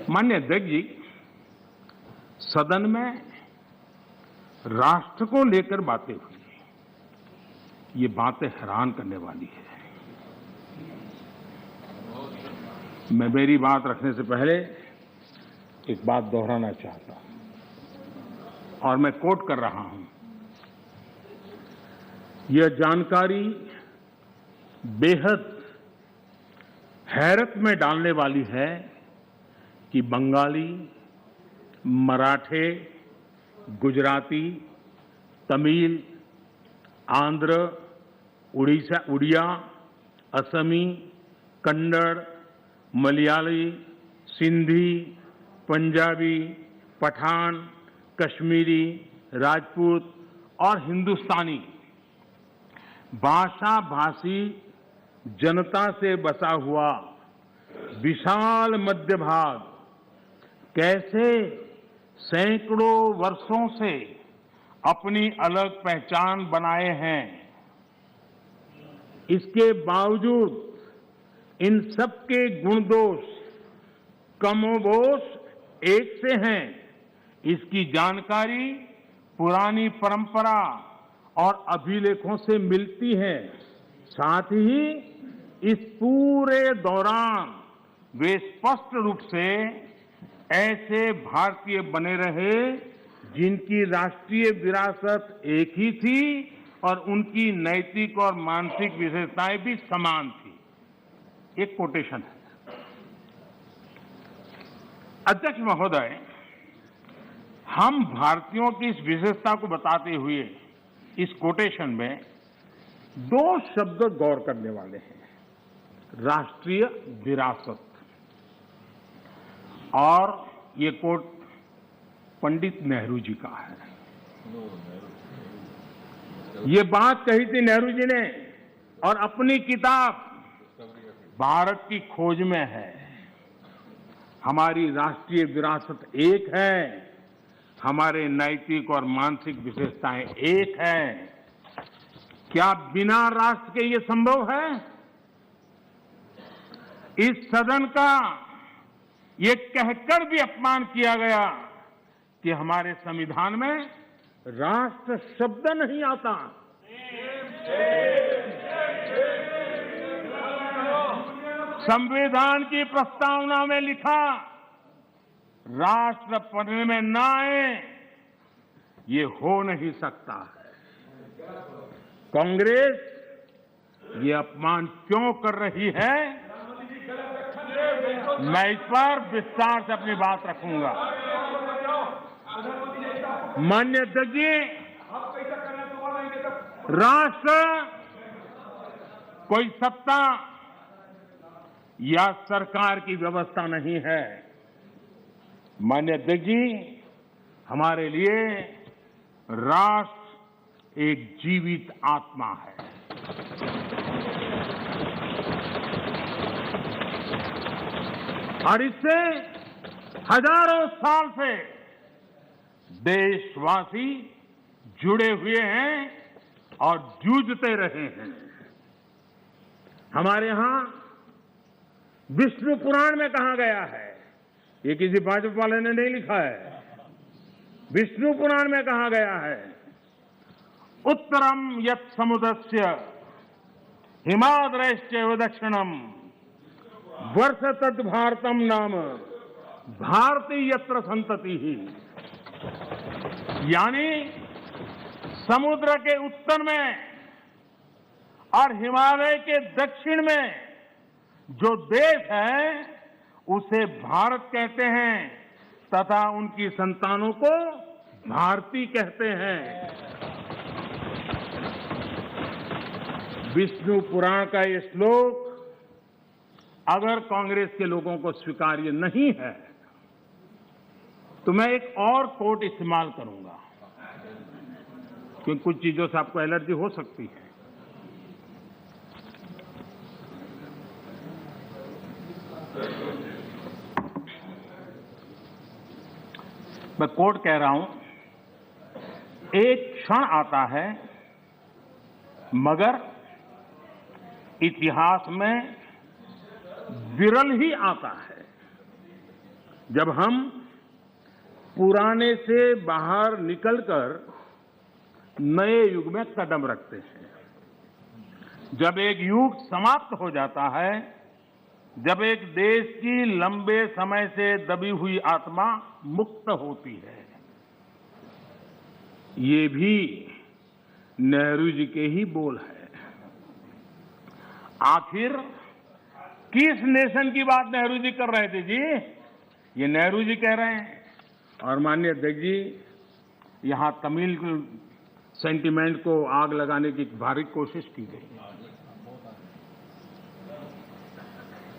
माननीय अध्यक्ष जी, सदन में राष्ट्र को लेकर बातें हुई। ये बातें हैरान करने वाली है। मैं मेरी बात रखने से पहले एक बात दोहराना चाहता हूं और मैं कोट कर रहा हूं। यह जानकारी बेहद हैरत में डालने वाली है कि बंगाली, मराठे, गुजराती, तमिल, आंध्र, उड़िया, असमी, कन्नड़, मलयाली, सिंधी, पंजाबी, पठान, कश्मीरी, राजपूत और हिंदुस्तानी भाषा भाषी जनता से बसा हुआ विशाल मध्य भाग कैसे सैकड़ों वर्षों से अपनी अलग पहचान बनाए हैं। इसके बावजूद इन सबके गुण दोष कमोबेश एक से हैं। इसकी जानकारी पुरानी परंपरा और अभिलेखों से मिलती है। साथ ही इस पूरे दौरान वे स्पष्ट रूप से ऐसे भारतीय बने रहे जिनकी राष्ट्रीय विरासत एक ही थी और उनकी नैतिक और मानसिक विशेषताएं भी समान थी। एक कोटेशन है। अध्यक्ष महोदय, हम भारतीयों की इस विशेषता को बताते हुए इस कोटेशन में दो शब्द गौर करने वाले हैं, राष्ट्रीय विरासत। और ये कोट पंडित नेहरू जी का है। ये बात कही थी नेहरू जी ने और अपनी किताब भारत की खोज में है। हमारी राष्ट्रीय विरासत एक है, हमारे नैतिक और मानसिक विशेषताएं एक है। क्या बिना राष्ट्र के ये संभव है? इस सदन का ये कहकर भी अपमान किया गया कि हमारे संविधान में राष्ट्र शब्द नहीं आता। संविधान की प्रस्तावना में लिखा राष्ट्र पढ़ने में ना आए, ये हो नहीं सकता है। कांग्रेस ये अपमान क्यों कर रही है, मैं इस पर विस्तार से अपनी बात रखूंगा। माननीय अध्यक्ष जी, राष्ट्र कोई सत्ता या सरकार की व्यवस्था नहीं है। माननीय अध्यक्ष जी, हमारे लिए राष्ट्र एक जीवित आत्मा है। और इससे हजारों साल से देशवासी जुड़े हुए हैं और जूझते रहे हैं। हमारे यहां विष्णु पुराण में कहा गया है, ये किसी भाजपा वाले ने नहीं लिखा है, विष्णु पुराण में कहा गया है, उत्तरम यत् समुद्रस्य हिमाद्रयश्चैव दक्षिणम वर्ष तद भारतम नाम भारती यत्र संतति ही। यानी समुद्र के उत्तर में और हिमालय के दक्षिण में जो देश है उसे भारत कहते हैं तथा उनकी संतानों को भारती कहते हैं। विष्णु पुराण का ये श्लोक अगर कांग्रेस के लोगों को स्वीकार्य नहीं है तो मैं एक और कोट इस्तेमाल करूंगा, क्योंकि कुछ चीजों से आपको एलर्जी हो सकती है। मैं कोट कह रहा हूं, एक क्षण आता है मगर इतिहास में विरल ही आता है जब हम पुराने से बाहर निकलकर नए युग में कदम रखते हैं, जब एक युग समाप्त हो जाता है, जब एक देश की लंबे समय से दबी हुई आत्मा मुक्त होती है। ये भी नेहरू जी के ही बोल है। आखिर किस नेशन की बात नेहरू जी कर रहे थे जी? ये नेहरू जी कह रहे हैं। और माननीय अध्यक्ष जी, यहां तमिल सेंटिमेंट को आग लगाने की भारी कोशिश की गई।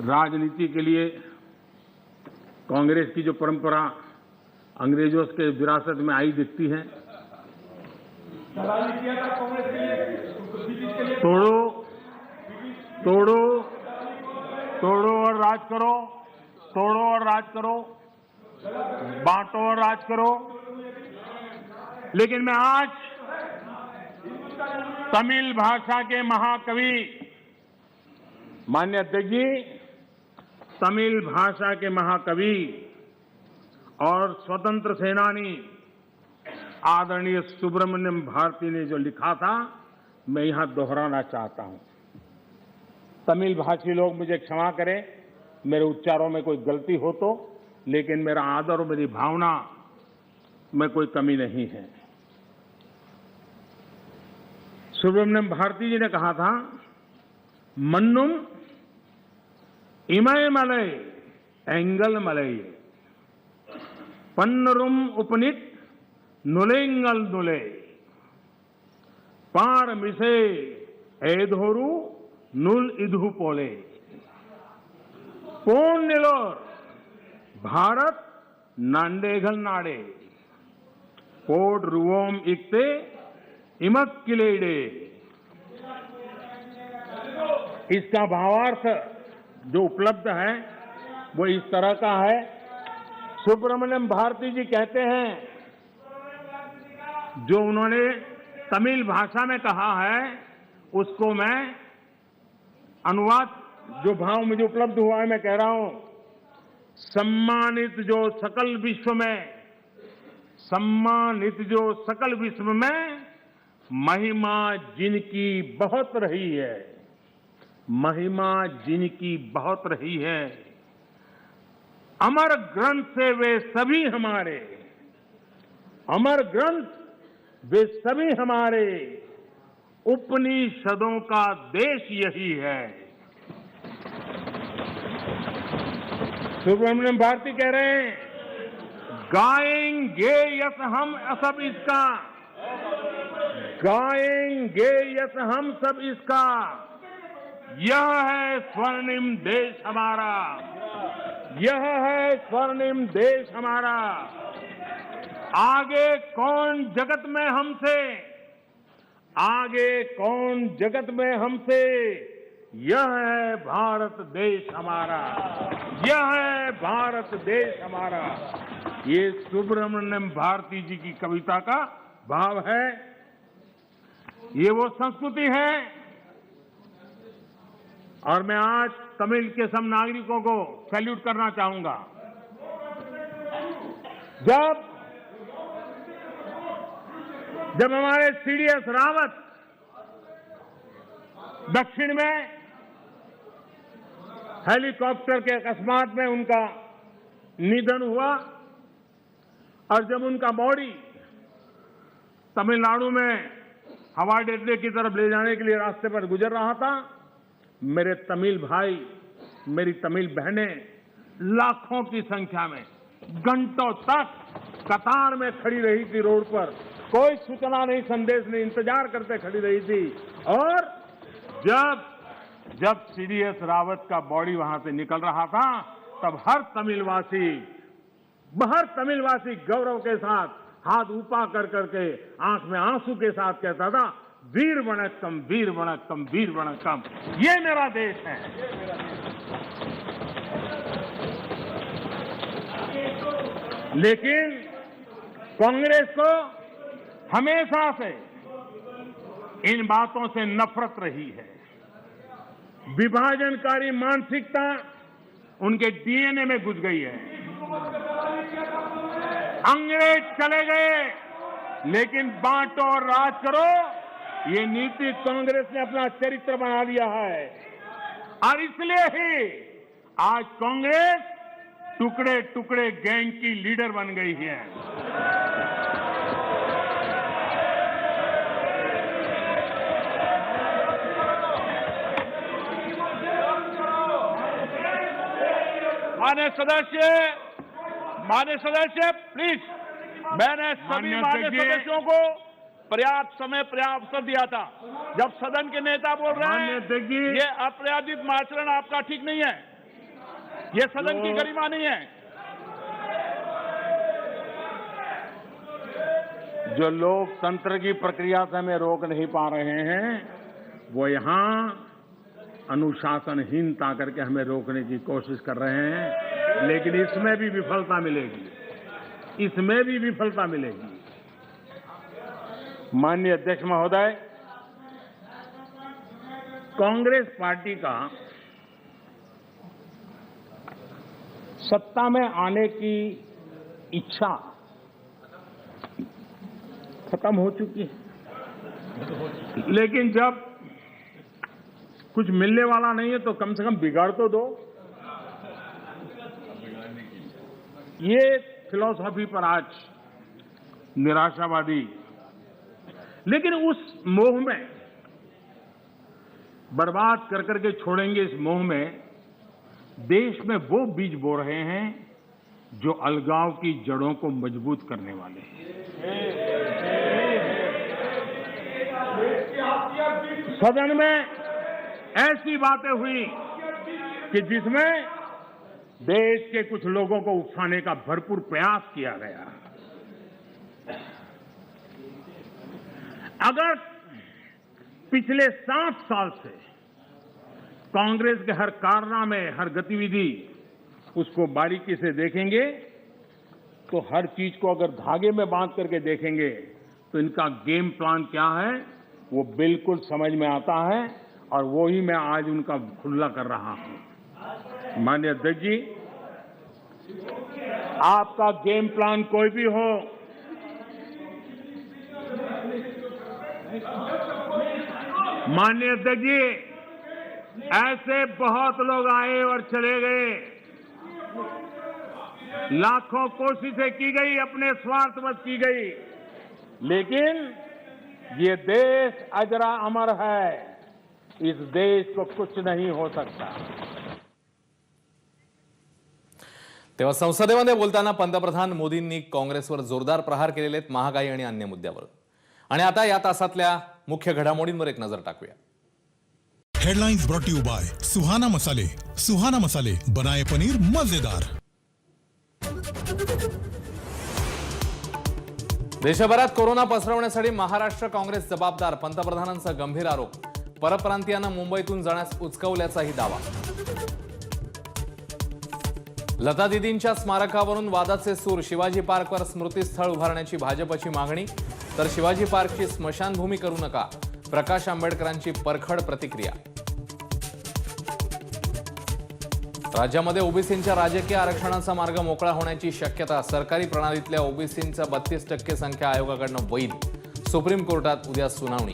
राजनीति के लिए कांग्रेस की जो परंपरा अंग्रेजों के विरासत में आई दिखती है, तोड़ो तोड़ो तोड़ो और राज करो, तोड़ो और राज करो, बांटो और राज करो। लेकिन मैं आज तमिल भाषा के महाकवि माननीय अध्यक्ष जी, तमिल भाषा के महाकवि और स्वतंत्र सेनानी आदरणीय सुब्रमण्यम भारती ने जो लिखा था, मैं यहां दोहराना चाहता हूं। तमिल भाषी लोग मुझे क्षमा करें, मेरे उच्चारों में कोई गलती हो तो, लेकिन मेरा आदर और मेरी भावना में कोई कमी नहीं है। सुब्रमण्यम भारती जी ने कहा था, मन्नुम इमय मलय एंगल मलय पन्नरुम उपनित नुलेंगल नुले पार मिसे एधोरु नुल इधु पोले पोन निलोर भारत नांडेघल नाडे पोड रुवोम इक्ते इमक किलेडे। इसका भावार्थ जो उपलब्ध है वो इस तरह का है। सुब्रमण्यम भारती जी कहते हैं, जो उन्होंने तमिल भाषा में कहा है उसको मैं अनुवाद, जो भाव मुझे उपलब्ध हुआ है मैं कह रहा हूं। सम्मानित जो सकल विश्व में, सम्मानित जो सकल विश्व में महिमा जिनकी बहुत रही है, महिमा जिनकी बहुत रही है, अमर ग्रंथ से वे सभी हमारे, अमर ग्रंथ वे सभी हमारे, उपनिषदों का देश यही है। सुब्रमण्यम भारती कह रहे हैं, गाएंगे यस हम सब इसका, गाएंगे यस हम सब इसका, यह है स्वर्णिम देश हमारा, यह है स्वर्णिम देश हमारा। आगे कौन जगत में हमसे, आगे कौन जगत में हमसे, यह है भारत देश हमारा, यह है भारत देश हमारा। ये सुब्रमण्यम भारती जी की कविता का भाव है। ये वो संस्कृति है। और मैं आज तमिल के सब नागरिकों को सैल्यूट करना चाहूंगा। जब हमारे सीडीएस रावत दक्षिण में हेलीकॉप्टर के अकस्मात में उनका निधन हुआ और जब उनका बॉडी तमिलनाडु में हवाई अड्डे की तरफ ले जाने के लिए रास्ते पर गुजर रहा था, मेरे तमिल भाई, मेरी तमिल बहनें लाखों की संख्या में घंटों तक कतार में खड़ी रही थी रोड पर, कोई सूचना नहीं, संदेश नहीं, इंतजार करते खड़ी रही थी। और जब सीडीएस रावत का बॉडी वहां से निकल रहा था, तब हर तमिलवासी गौरव के साथ हाथ ऊपर कर करके आंख में आंसू के साथ कहता था, वीर वणक्कम, वीर वणक्कम, वीर वणक्कम, ये मेरा देश है। लेकिन कांग्रेस को हमेशा से इन बातों से नफरत रही है। विभाजनकारी मानसिकता उनके डीएनए में घुस गई है। अंग्रेज चले गए, लेकिन बांटो और राज करो, ये नीति कांग्रेस ने अपना चरित्र बना लिया है। और इसलिए ही आज कांग्रेस टुकड़े टुकड़े गैंग की लीडर बन गई है। मान्य सदस्य प्लीज, मैंने सभी मान्य सदस्यों को पर्याप्त समय पर्याप्त अवसर दिया था। जब सदन के नेता बोल रहे हैं ये अपराधिक आचरण आपका ठीक नहीं है, ये सदन की गरिमा नहीं है। जो लोकतंत्र की प्रक्रिया से हमें रोक नहीं पा रहे हैं, वो यहां अनुशासनहीनता करके हमें रोकने की कोशिश कर रहे हैं, लेकिन इसमें भी विफलता मिलेगी, इसमें भी विफलता मिलेगी। माननीय अध्यक्ष महोदय, कांग्रेस पार्टी का सत्ता में आने की इच्छा खत्म हो चुकी है, लेकिन जब कुछ मिलने वाला नहीं है तो कम से कम बिगाड़ तो दो। ये फिलॉसफी पर आज निराशावादी, लेकिन उस मोह में बर्बाद कर करके छोड़ेंगे, इस मोह में देश में वो बीज बो रहे हैं जो अलगाव की जड़ों को मजबूत करने वाले हैं। सदन में ऐसी बातें हुई कि जिसमें देश के कुछ लोगों को उकसाने का भरपूर प्रयास किया गया। अगर पिछले 7 साल से कांग्रेस के हर कारनामे, हर गतिविधि उसको बारीकी से देखेंगे तो हर चीज को अगर धागे में बांध करके देखेंगे तो इनका गेम प्लान क्या है वो बिल्कुल समझ में आता है, और वो ही मैं आज उनका खुला कर रहा हूं। माननीय अध्यक्ष जी, आपका गेम प्लान कोई भी हो, माननीय अध्यक्ष जी, ऐसे बहुत लोग आए और चले गए, लाखों कोशिशें की गई, अपने स्वार्थवश की गई, लेकिन ये देश अजरा अमर है, इस देश को कुछ नहीं हो सकता। तेव्हा संसदेमध्ये बोलताना पंतप्रधान मोदींनी काँग्रेसवर जोरदार प्रहार केलेले आहेत महागाई आणि अन्य मुद्द्यावर। आणि आता या तासातल्या मुख्य घडामोडींवर एक नजर टाकूया। हेडलाइंस ब्रॉट यू बाय सुहाना मसाले। सुहाना मसाले बनाए पनीर मजेदार। देशभरात कोरोना पसरवण्यासाठी महाराष्ट्र काँग्रेस जबाबदार, पंतप्रधानांचा गंभीर आरोप। परप्रांतीयांना मुंबईतून जाण्यास उचकवल्याचाही दावा। लता दीदींच्या स्मारकावरून वादाचे सूर, शिवाजी पार्कवर स्मृतीस्थळ उभारण्याची भाजपची मागणी, तर शिवाजी पार्कची स्मशानभूमी करू नका, प्रकाश आंबेडकरांची परखड प्रतिक्रिया। राज्यामध्ये ओबीसींच्या राजकीय आरक्षणाचा मार्ग मोकळा होण्याची शक्यता, सरकारी प्रणालीतल्या ओबीसींचा 32% संख्या आयोगाकडून वैध, सुप्रीम कोर्टात उद्या सुनावणी।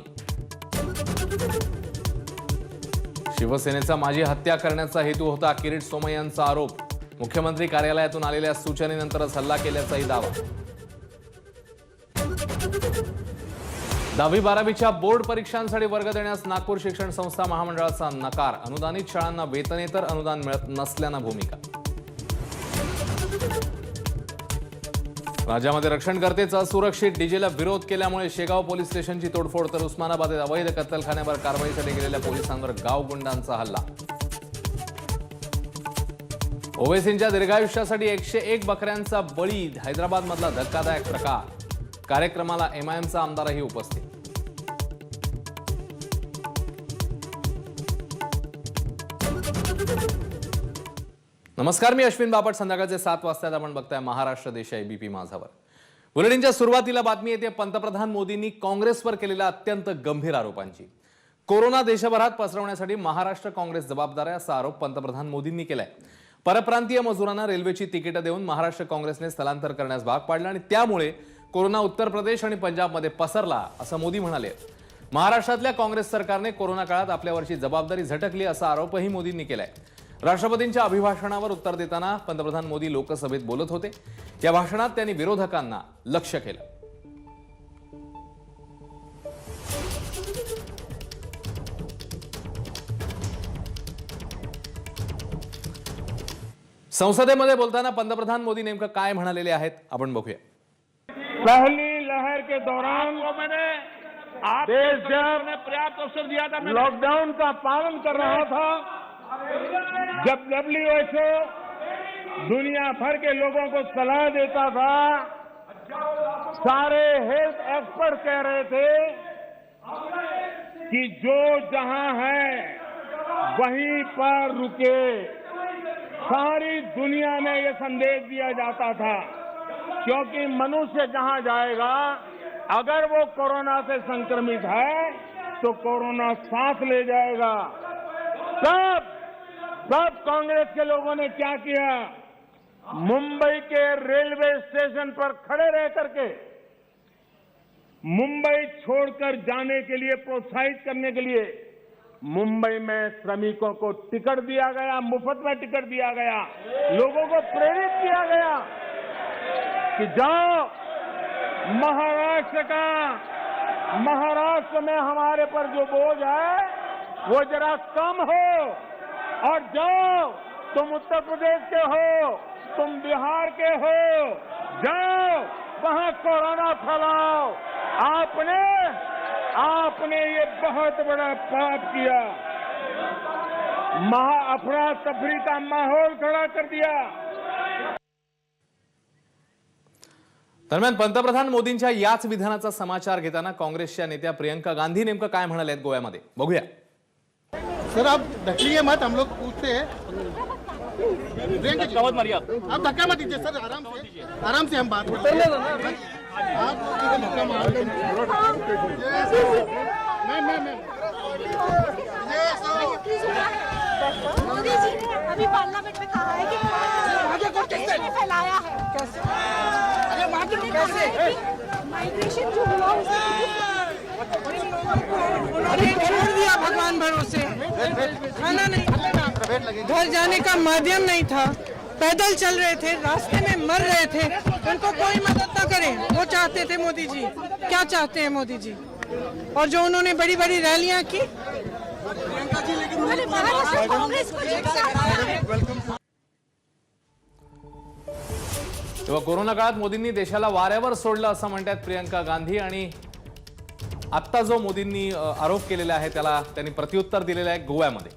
शिवसेनेचा माझी हत्या करण्याचा हेतू होता, किरीट सोमय्यांचा आरोप। मुख्यमंत्री कार्यालयातून आलेल्या सूचनेनंतरच हल्ला केल्याचाही दावा। 10वी-12वीच्या बोर्ड परीक्षांसाठी वर्ग देण्यास नागपूर शिक्षण संस्था महामंडळाचा नकार, अनुदानित शाळांना वेतनेतर अनुदान मिळत नसल्यानं भूमिका। राज्यामध्ये रक्षणकर्तेच असुरक्षित, डीजेला विरोध केल्यामुळे शेगाव पोलीस स्टेशनची तोडफोड, तर उस्मानाबादेत अवैध कत्तलखान्यावर कारवाईसाठी गेलेल्या पोलिसांवर गावगुंडांचा हल्ला। ओवेसींच्या दीर्घायुष्यासाठी 101 बकऱ्यांचा बळी, हैदराबादमधला धक्कादायक प्रकार। कार्यक्रमाला एमआयएमचा आमदारही उपस्थित। नमस्कार, मी अश्विन बापट। संध्याकाळचे 7 वाजता आपण बघताय महाराष्ट्र देश एबीपी माझावर। बुलेटिनच्या सुरुवातीला बातमी येते पंतप्रधान मोदींनी काँग्रेसवर केलेल्या अत्यंत गंभीर आरोपांची। कोरोना देशभरात पसरवण्यासाठी महाराष्ट्र काँग्रेस जबाबदार आहे असा आरोप पंतप्रधान मोदींनी केलाय। परप्रांतीय मजुरांना रेल्वेची तिकीटं देऊन महाराष्ट्र काँग्रेसने स्थलांतर करण्यास भाग पाडलं आणि त्यामुळे कोरोना उत्तर प्रदेश आणि पंजाबमध्ये पसरला असं मोदी म्हणाले. महाराष्ट्रातल्या काँग्रेस सरकारने कोरोना काळात आपल्यावरची जबाबदारी झटकली असा आरोपही मोदींनी केलाय. राष्ट्रपतींच्या अभिभाषणावर उत्तर देताना पंतप्रधान मोदी लोकसभेत बोलत होते. या भाषणात त्यांनी विरोधकांना लक्ष्य केलं. संसदेमध्ये बोलताना पंतप्रधान मोदी नेमकं काय म्हणालेले आहेत आपण बघूया. पहली लहर के दौरान मैंने आप देश जब ने पर्याप्त अवसर दिया था. लॉकडाउन का पालन कर रहा था, जब WHO दुनिया भर के लोगों को सलाह देता था, सारे हेल्थ एक्सपर्ट कह रहे थे कि जो जहां है वहीं पर रुके. सारी दुनिया में यह संदेश दिया जाता था, क्योंकि मनुष्य जहां जाएगा, अगर वो कोरोना से संक्रमित है तो कोरोना सांस ले जाएगा. सब कांग्रेस के लोगों ने क्या किया, मुंबई के रेलवे स्टेशन पर खड़े रह करके मुंबई छोड़कर जाने के लिए प्रोत्साहित करने के लिए मुंबई में श्रमिकों को टिकट दिया गया, मुफ्त में टिकट दिया गया, लोगों को प्रेरित किया गया कि जाओ महाराष्ट्र में हमारे पर जो बोझ है वो जरा कम हो, और जाओ तुम उत्तर प्रदेश के हो, तुम बिहार के हो, जाओ वहां कोरोना फैलाओ. आपने ये बहुत बड़ा पाप किया, अफरा तफरी का माहौल खड़ा कर दिया. दरम्यान पंतप्रधान मोदींच्या याच विधानाचा समाचार घेताना काँग्रेसच्या नेत्या प्रियंका गांधी नेमकं काय म्हणालेत गोव्यामध्ये बघूया. सर आप ढकलिए मत, हम लोग पूछते हैं. धक्का मत मारिए, आप धक्का मत दीजिए सर, आराम से हम बात करते हैं. आप धक्का मार मैं मोदी जी ने अभी पार्लियामेंट में कहा है कि देश में फैलाया है. माइग्रेशन जो हुआ उन्होंने छोड़ दिया भगवान भरोसे. खाना नहीं, घर जाने का माध्यम नहीं था, पैदल चल रहे थे, रास्ते में मर रहे थे, उनको कोई मदद न करे. वो चाहते थे मोदी जी. क्या चाहते हैं मोदी जी? और जो उन्होंने बड़ी बड़ी रैलियां की, कांग्रेस को तेव्हा कोरोना काळात मोदींनी देशाला वाऱ्यावर सोडलं असं म्हणतात प्रियंका गांधी. आणि आत्ता जो मोदींनी आरोप केलेला आहे त्याला त्यांनी प्रत्युत्तर दिलेलं आहे गोव्यामध्ये.